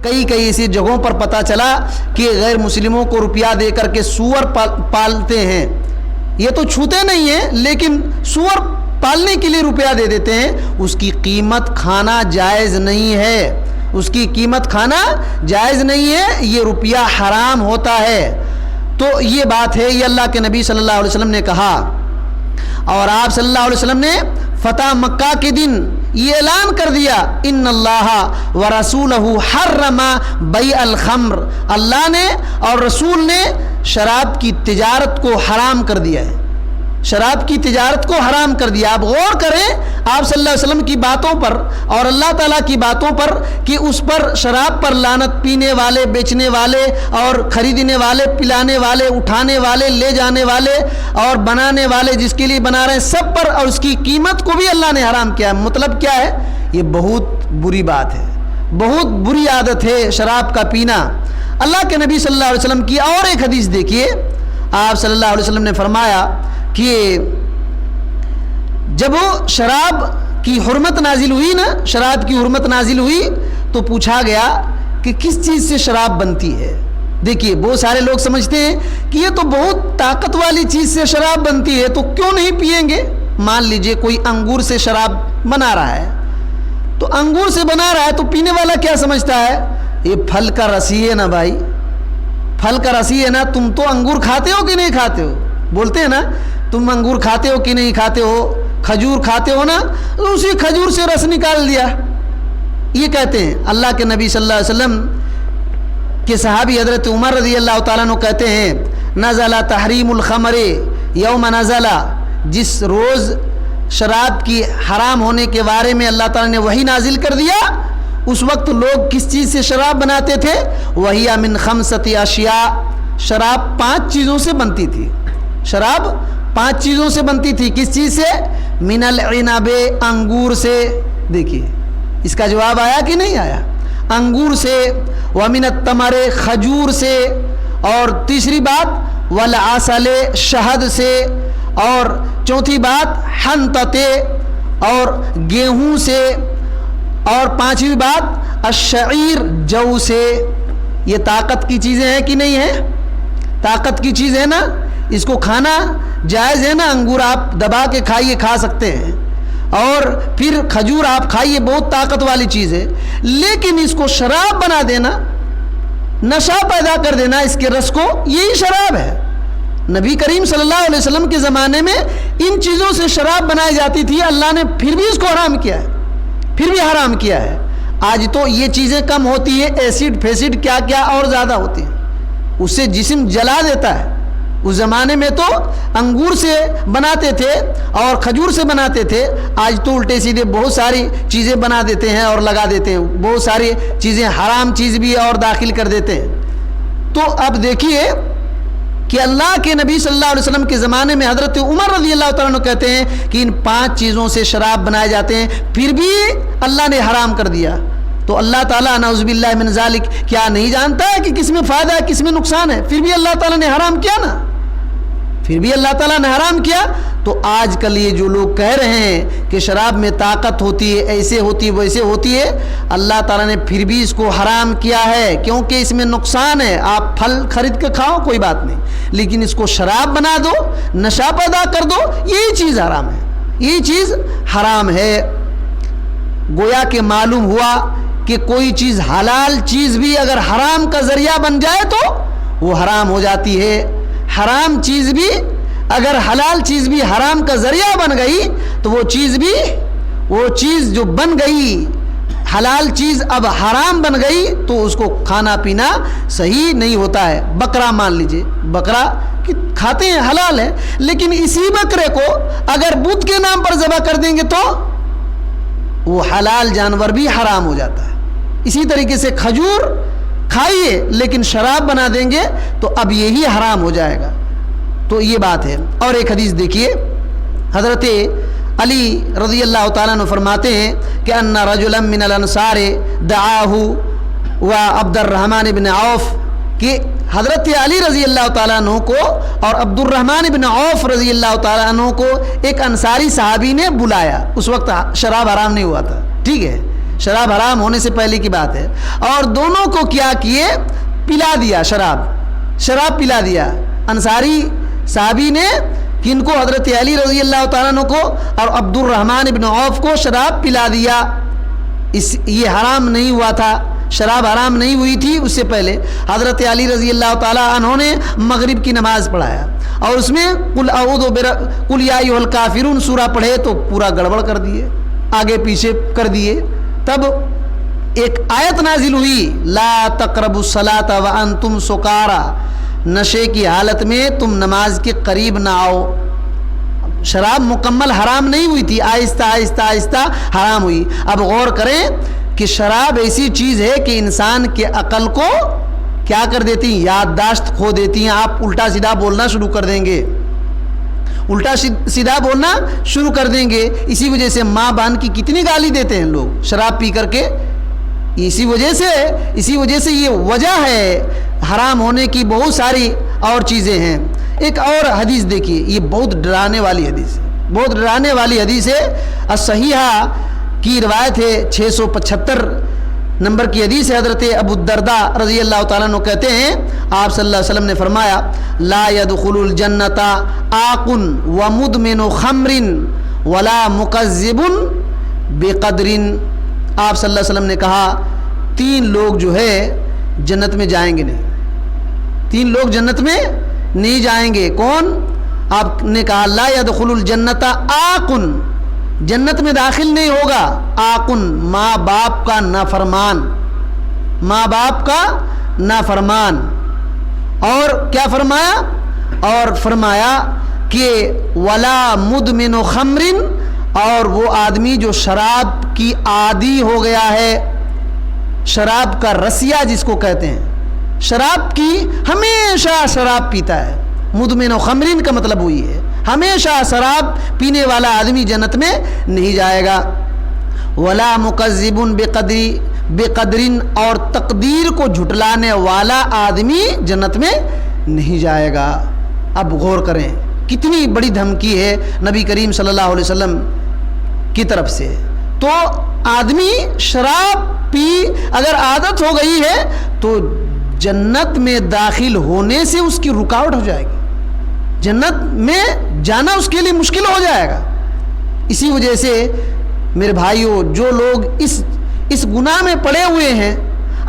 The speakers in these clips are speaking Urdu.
کئی ایسی جگہوں پر پتہ چلا کہ غیر مسلموں کو روپیہ دے کر کے سور پالتے ہیں. یہ تو چھوتے نہیں ہیں لیکن سور پالنے کے لیے روپیہ دے دیتے ہیں. اس کی قیمت کھانا جائز نہیں ہے, اس کی قیمت کھانا جائز نہیں ہے, یہ روپیہ حرام ہوتا ہے. تو یہ بات ہے, یہ اللہ کے نبی صلی اللہ علیہ وسلم نے کہا. اور آپ صلی اللہ علیہ وسلم نے فتح مکہ کے دن یہ اعلان کر دیا, ان اللہ ورسولہ حرم بیع الخمر, اللہ نے اور رسول نے شراب کی تجارت کو حرام کر دیا ہے, شراب کی تجارت کو حرام کر دیا. آپ غور کریں آپ صلی اللہ علیہ وسلم کی باتوں پر اور اللہ تعالیٰ کی باتوں پر کہ اس پر شراب پر لعنت, پینے والے, بیچنے والے اور خریدنے والے, پلانے والے, اٹھانے والے, لے جانے والے اور بنانے والے, جس کے لیے بنا رہے ہیں سب پر, اور اس کی قیمت کو بھی اللہ نے حرام کیا. مطلب کیا ہے؟ یہ بہت بری بات ہے, بہت بری عادت ہے شراب کا پینا. اللہ کے نبی صلی اللہ علیہ وسلم کی اور ایک حدیث دیکھیے. آپ صلی اللہ علیہ وسلم نے فرمایا کہ جب وہ شراب کی حرمت نازل ہوئی نا, شراب کی حرمت نازل ہوئی تو پوچھا گیا کہ کس چیز سے شراب بنتی ہے. دیکھیے بہت سارے لوگ سمجھتے ہیں کہ یہ تو بہت طاقت والی چیز سے شراب بنتی ہے تو کیوں نہیں پیئیں گے. مان لیجئے کوئی انگور سے شراب بنا رہا ہے, تو انگور سے بنا رہا ہے تو پینے والا کیا سمجھتا ہے, یہ پھل کا رسی ہے نا بھائی, پھل کا رسی ہے نا. تم تو انگور کھاتے ہو کہ نہیں کھاتے ہو؟ بولتے ہیں نا تم انگور کھاتے ہو کہ نہیں کھاتے ہو, کھجور کھاتے ہو نا, تو اسی کھجور سے رس نکال دیا. یہ کہتے ہیں. اللہ کے نبی صلی اللہ علیہ وسلم کے صحابی حضرت عمر رضی اللہ تعالیٰ عنہ کہتے ہیں, نزل تحریم الخمر یوم نزل, جس روز شراب کی حرام ہونے کے بارے میں اللہ تعالیٰ نے وحی نازل کر دیا, اس وقت لوگ کس چیز سے شراب بناتے تھے؟ وہی من خمسۃ اشیاء, شراب 5 چیزوں سے بنتی تھی. شراب 5 چیزوں سے بنتی تھی. کس چیز سے؟ من العنب, انگور سے. دیکھیے اس کا جواب آیا کہ نہیں آیا؟ انگور سے. ومن التمر, کھجور سے. اور تیسری بات والعسل, شہد سے. اور چوتھی بات حنطت, اور گیہوں سے. اور 5ویں بات الشعیر, جو سے. یہ طاقت کی چیزیں ہیں کہ نہیں ہیں؟ طاقت کی چیز ہے نا, اس کو کھانا جائز ہے نا. انگور آپ دبا کے کھائیے, کھا سکتے ہیں. اور پھر کھجور آپ کھائیے, بہت طاقت والی چیز ہے. لیکن اس کو شراب بنا دینا, نشہ پیدا کر دینا اس کے رس کو, یہی شراب ہے. نبی کریم صلی اللہ علیہ وسلم کے زمانے میں ان چیزوں سے شراب بنائی جاتی تھی, اللہ نے پھر بھی اس کو حرام کیا ہے, پھر بھی حرام کیا ہے. آج تو یہ چیزیں کم ہوتی ہے, ایسڈ فیسڈ کیا کیا اور زیادہ ہوتی ہیں, اس سے جسم جلا دیتا ہے. اس زمانے میں تو انگور سے بناتے تھے اور کھجور سے بناتے تھے. آج تو الٹے سیدھے بہت ساری چیزیں بنا دیتے ہیں اور لگا دیتے ہیں, بہت ساری چیزیں حرام چیز بھی اور داخل کر دیتے ہیں. تو اب دیکھیے کہ اللہ کے نبی صلی اللہ علیہ وسلم کے زمانے میں حضرت عمر رضی اللہ تعالیٰ عنہ کہتے ہیں کہ ان 5 چیزوں سے شراب بنائے جاتے ہیں, پھر بھی اللہ نے حرام کر دیا. تو اللہ تعالیٰ نعوذ باللہ من ذالک کیا نہیں جانتا ہے کہ کس میں فائدہ ہے کس میں نقصان ہے؟ پھر بھی اللہ تعالیٰ نے حرام کیا نا, پھر بھی اللہ تعالیٰ نے حرام کیا. تو آج کل یہ جو لوگ کہہ رہے ہیں کہ شراب میں طاقت ہوتی ہے, ایسے ہوتی ہے, ویسے ہوتی ہے, اللہ تعالیٰ نے پھر بھی اس کو حرام کیا ہے کیونکہ اس میں نقصان ہے. آپ پھل خرید کے کھاؤ کوئی بات نہیں, لیکن اس کو شراب بنا دو, نشہ پیدا کر دو, یہی چیز حرام ہے, یہی چیز حرام ہے. گویا کہ معلوم ہوا کہ کوئی چیز حلال چیز بھی اگر حرام کا ذریعہ بن جائے تو وہ حرام ہو جاتی ہے. حرام چیز بھی اگر حلال چیز بھی حرام کا ذریعہ بن گئی تو وہ چیز جو بن گئی حلال چیز اب حرام بن گئی تو اس کو کھانا پینا صحیح نہیں ہوتا ہے. بکرا مان لیجئے, بکرا کھاتے ہیں حلال ہے, لیکن اسی بکرے کو اگر بت کے نام پر ذبح کر دیں گے تو وہ حلال جانور بھی حرام ہو جاتا ہے. اسی طریقے سے کھجور کھائیے لیکن شراب بنا دیں گے تو اب یہی حرام ہو جائے گا. تو یہ بات ہے. اور ایک حدیث دیکھیے, حضرت علی رضی اللہ تعالیٰ عنہ فرماتے ہیں کہ ان رجلا من الانصار دعاہ و عبد الرحمن بن عوف, کہ حضرت علی رضی اللہ تعالیٰ عنہ کو اور عبد الرحمن بن عوف رضی اللہ تعالیٰ عنہ کو ایک انصاری صحابی نے بلایا. اس وقت شراب حرام نہیں ہوا تھا, ٹھیک ہے, شراب حرام ہونے سے پہلے کی بات ہے. اور دونوں کو کیا کیے؟ پلا دیا شراب پلا دیا. انصاری صحابی نے کن کو؟ حضرت علی رضی اللہ تعالیٰ عنہ کو اور عبد الرحمن ابن عوف کو شراب پلا دیا. یہ حرام نہیں ہوا تھا، شراب حرام نہیں ہوئی تھی اس سے پہلے. حضرت علی رضی اللہ تعالیٰ عنہ نے مغرب کی نماز پڑھایا اور اس میں قل یا ایھا الکافرون سورہ پڑھے تو پورا گڑبڑ کر دیے، آگے پیچھے کر دیے. تب ایک آیت نازل ہوئی، لا تقربوا الصلاۃ وانتم سکارى، نشے کی حالت میں تم نماز کے قریب نہ آؤ. شراب مکمل حرام نہیں ہوئی تھی، آہستہ آہستہ آہستہ حرام ہوئی. اب غور کریں کہ شراب ایسی چیز ہے کہ انسان کے عقل کو کیا کر دیتی ہیں؟ یادداشت کھو دیتی ہیں. آپ الٹا سیدھا بولنا شروع کر دیں گے، الٹا سیدھا بولنا شروع کر دیں گے. اسی وجہ سے ماں بہن کی کتنی گالی دیتے ہیں لوگ شراب پی کر کے. اسی وجہ سے یہ وجہ ہے حرام ہونے کی. بہت ساری اور چیزیں ہیں. ایک اور حدیث دیکھیے، یہ بہت ڈرانے والی حدیث ہے. الصحیحہ کی روایت ہے، 675 نمبر کی حدیث ہے. حضرت ابو الدرداء رضی اللہ تعالیٰ عنہ کہتے ہیں آپ صلی اللہ علیہ وسلم نے فرمایا، لا يدخل الجنۃ عاق ومدمن خمر ولا مکذب بقدر. آپ صلی اللہ علیہ وسلم نے کہا 3 لوگ جو ہے جنت میں جائیں گے نہیں. 3 لوگ جنت میں نہیں جائیں گے. کون؟ آپ نے کہا لا يدخل الجنۃ عاق، جنت میں داخل نہیں ہوگا. آقن ماں باپ کا نافرمان. اور کیا فرمایا؟ اور فرمایا کہ ولا مدمن خمر، اور وہ آدمی جو شراب کی عادی ہو گیا ہے، شراب کا رسیا جس کو کہتے ہیں، شراب کی ہمیشہ شراب پیتا ہے. مدمن خمرین کا مطلب وہی ہے، ہمیشہ شراب پینے والا آدمی جنت میں نہیں جائے گا. ولا مکذب بقدر، اور تقدیر کو جھٹلانے والا آدمی جنت میں نہیں جائے گا. اب غور کریں کتنی بڑی دھمکی ہے نبی کریم صلی اللہ علیہ وسلم کی طرف سے. تو آدمی شراب پی اگر عادت ہو گئی ہے تو جنت میں داخل ہونے سے اس کی رکاوٹ ہو جائے گی، جنت میں جانا اس کے لیے مشکل ہو جائے گا. اسی وجہ سے میرے بھائیوں، جو لوگ اس گناہ میں پڑے ہوئے ہیں،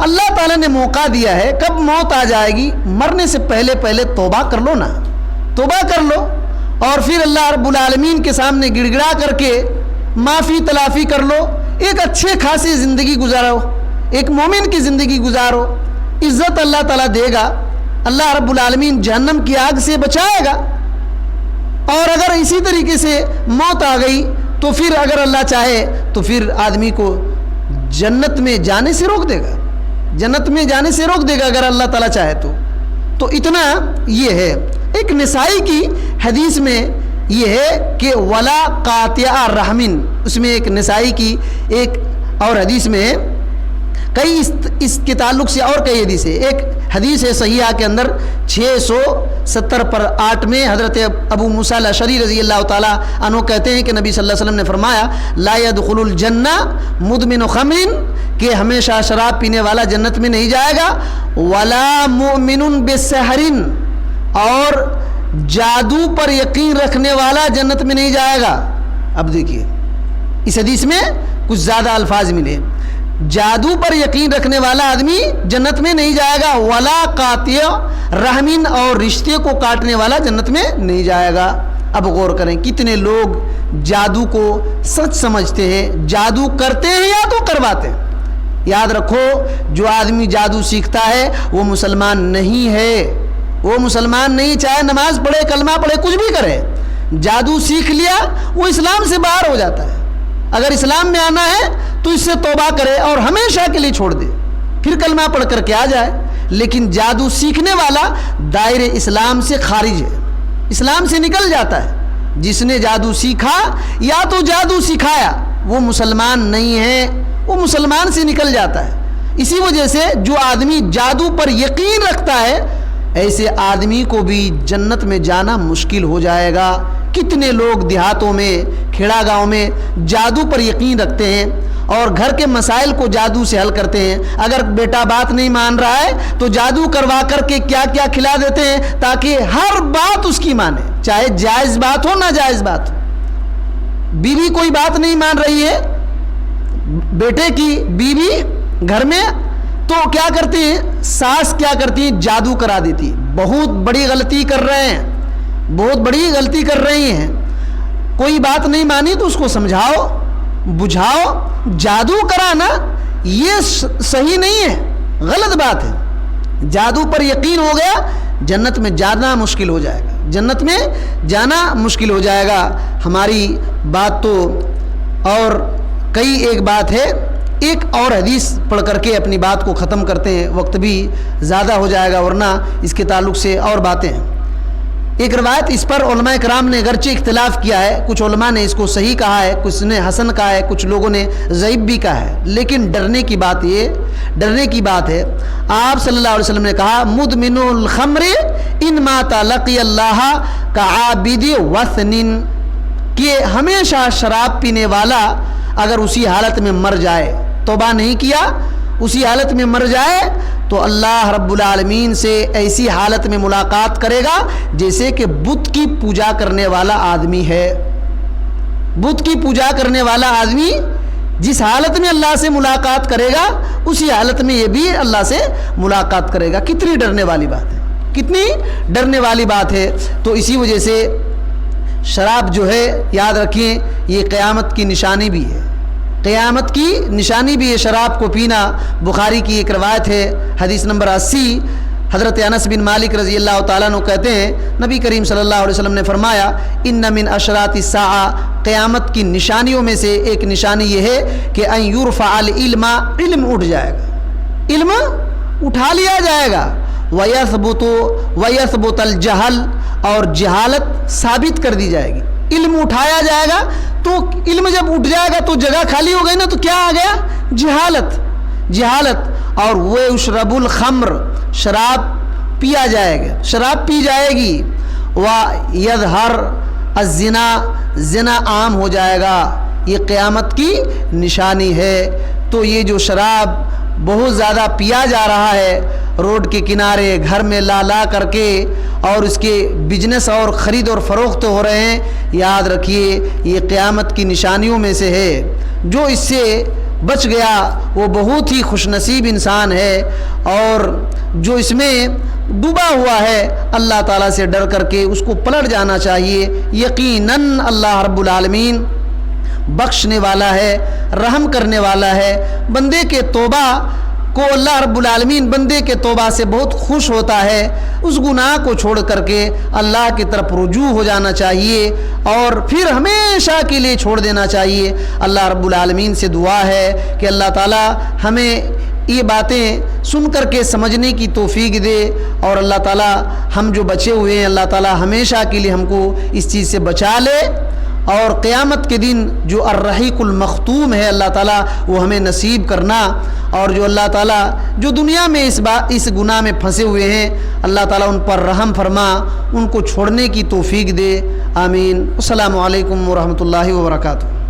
اللہ تعالیٰ نے موقع دیا ہے. کب موت آ جائے گی؟ مرنے سے پہلے توبہ کر لو نا، توبہ کر لو اور پھر اللہ رب العالمین کے سامنے گڑ گڑا کر کے معافی تلافی کر لو. ایک اچھے خاصی زندگی گزارو، ایک مومن کی زندگی گزارو. عزت اللہ تعالیٰ دے گا، اللہ رب العالمین جہنم کی آگ سے بچائے گا. اور اگر اسی طریقے سے موت آ گئی تو پھر اگر اللہ چاہے تو پھر آدمی کو جنت میں جانے سے روک دے گا، جنت میں جانے سے روک دے گا اگر اللہ تعالیٰ چاہے تو اتنا یہ ہے. ایک نسائی کی حدیث میں یہ ہے کہ ولا قاطع رحمن، اس میں ایک نسائی کی ایک اور حدیث میں ہے، کئی اس کے تعلق سے اور کئی حدیث ہے. ایک حدیث ہے صحیحہ کے اندر 670 پر 8 میں حضرت ابو موسیٰ الاشعری رضی اللہ تعالیٰ عنہ کہتے ہیں کہ نبی صلی اللہ علیہ وسلم نے فرمایا لا يدخل الجنہ مدمن خمر، کہ ہمیشہ شراب پینے والا جنت میں نہیں جائے گا. ولا مؤمن بسحر، اور جادو پر یقین رکھنے والا جنت میں نہیں جائے گا. اب دیکھیے اس حدیث میں کچھ زیادہ الفاظ ملے. جادو پر یقین رکھنے والا آدمی جنت میں نہیں جائے گا. ولا قاطع رحمن، اور رشتے کو کاٹنے والا جنت میں نہیں جائے گا. اب غور کریں کتنے لوگ جادو کو سچ سمجھتے ہیں، جادو کرتے ہیں یا تو کرواتے ہیں. یاد رکھو جو آدمی جادو سیکھتا ہے وہ مسلمان نہیں ہے، وہ مسلمان نہیں، چاہے نماز پڑھے کلمہ پڑھے کچھ بھی کرے. جادو سیکھ لیا وہ اسلام سے باہر ہو جاتا ہے. اگر اسلام میں آنا ہے تو اس سے توبہ کرے اور ہمیشہ کے لیے چھوڑ دے، پھر کلمہ پڑھ کر کے آ جائے. لیکن جادو سیکھنے والا دائرے اسلام سے خارج ہے، اسلام سے نکل جاتا ہے. جس نے جادو سیکھا یا تو جادو سکھایا وہ مسلمان نہیں ہے، وہ مسلمان سے نکل جاتا ہے. اسی وجہ سے جو آدمی جادو پر یقین رکھتا ہے ایسے آدمی کو بھی جنت میں جانا مشکل ہو جائے گا. کتنے لوگ دیہاتوں میں کھیڑا گاؤں میں جادو پر یقین رکھتے ہیں اور گھر کے مسائل کو جادو سے حل کرتے ہیں. اگر بیٹا بات نہیں مان رہا ہے تو جادو کروا کر کے کیا کیا کھلا دیتے ہیں تاکہ ہر بات اس کی مانے, چاہے جائز بات ہو ناجائز بات ہو. بیوی کوئی بات نہیں مان رہی ہے, بیٹے کی بیوی گھر میں, تو کیا کرتی ہیں ساس, کیا کرتی ہیں جادو کرا دیتی. بہت بڑی غلطی کر رہے ہیں, بہت بڑی غلطی کر رہی ہیں. کوئی بات نہیں مانی تو اس کو سمجھاؤ بجھاؤ. جادو کرانا یہ صحیح نہیں ہے, غلط بات ہے. جادو پر یقین ہو گیا جنت میں جانا مشکل ہو جائے گا, جنت میں جانا مشکل ہو جائے گا. ہماری بات تو اور کئی ایک بات ہے, ایک اور حدیث پڑھ کر کے اپنی بات کو ختم کرتے ہیں, وقت بھی زیادہ ہو جائے گا ورنہ اس کے تعلق سے اور باتیں ہیں. ایک روایت اس پر علماء کرام نے گرچہ اختلاف کیا ہے, کچھ علماء نے اس کو صحیح کہا ہے, کچھ نے حسن کہا ہے, کچھ لوگوں نے ضعیف بھی کہا ہے, لیکن ڈرنے کی بات ہے. آپ صلی اللہ علیہ وسلم نے کہا مدمن الخمر ان مات لقی اللہ کعابد وثن, کہ ہمیشہ شراب پینے والا اگر اسی حالت میں مر جائے, توبہ نہیں کیا, اسی حالت میں مر جائے تو اللہ رب العالمین سے ایسی حالت میں ملاقات کرے گا جیسے کہ بت کی پوجا کرنے والا آدمی ہے. بت کی پوجا کرنے والا آدمی جس حالت میں اللہ سے ملاقات کرے گا اسی حالت میں یہ بھی اللہ سے ملاقات کرے گا. کتنی ڈرنے والی بات ہے, کتنی ڈرنے والی بات ہے. تو اسی وجہ سے شراب جو ہے یاد رکھیں یہ قیامت کی نشانی بھی ہے, قیامت کی نشانی بھی ہے شراب کو پینا. بخاری کی ایک روایت ہے حدیث نمبر 80, حضرت انس بن مالک رضی اللہ تعالیٰ عنہ کہتے ہیں نبی کریم صلی اللہ علیہ وسلم نے فرمایا ان من اشراط الساعہ, قیامت کی نشانیوں میں سے ایک نشانی یہ ہے کہ ان یرفع العلم, علم اٹھ جائے گا, علم اٹھا لیا جائے گا. ویثبت الجہل, اور جہالت ثابت کر دی جائے گی. علم اٹھایا جائے گا تو علم جب اٹھ جائے گا تو جگہ خالی ہو گئی نا, تو کیا آ گیا جہالت. اور وہ اشرب الخمر, شراب پیا جائے گا, شراب پی جائے گی. ویظہر الزنا, زنا عام ہو جائے گا. یہ قیامت کی نشانی ہے. تو یہ جو شراب بہت زیادہ پیا جا رہا ہے روڈ کے کنارے گھر میں لا کر کے, اور اس کے بزنس اور خرید اور فروخت ہو رہے ہیں, یاد رکھیے یہ قیامت کی نشانیوں میں سے ہے. جو اس سے بچ گیا وہ بہت ہی خوش نصیب انسان ہے, اور جو اس میں ڈوبا ہوا ہے اللہ تعالیٰ سے ڈر کر کے اس کو پلٹ جانا چاہیے. یقیناً اللہ رب العالمین بخشنے والا ہے, رحم کرنے والا ہے. بندے کے توبہ کو اللہ رب العالمین بندے کے توبہ سے بہت خوش ہوتا ہے. اس گناہ کو چھوڑ کر کے اللہ کی طرف رجوع ہو جانا چاہیے اور پھر ہمیشہ کے لیے چھوڑ دینا چاہیے. اللہ رب العالمین سے دعا ہے کہ اللہ تعالی ہمیں یہ باتیں سن کر کے سمجھنے کی توفیق دے, اور اللہ تعالی ہم جو بچے ہوئے ہیں اللہ تعالی ہمیشہ کے لیے ہم کو اس چیز سے بچا لے, اور قیامت کے دن جو الرحیق المختوم ہے اللہ تعالیٰ وہ ہمیں نصیب کرنا. اور جو اللہ تعالیٰ جو دنیا میں اس گناہ میں پھنسے ہوئے ہیں اللہ تعالیٰ ان پر رحم فرما, ان کو چھوڑنے کی توفیق دے. آمین. السلام علیکم ورحمۃ اللہ وبرکاتہ.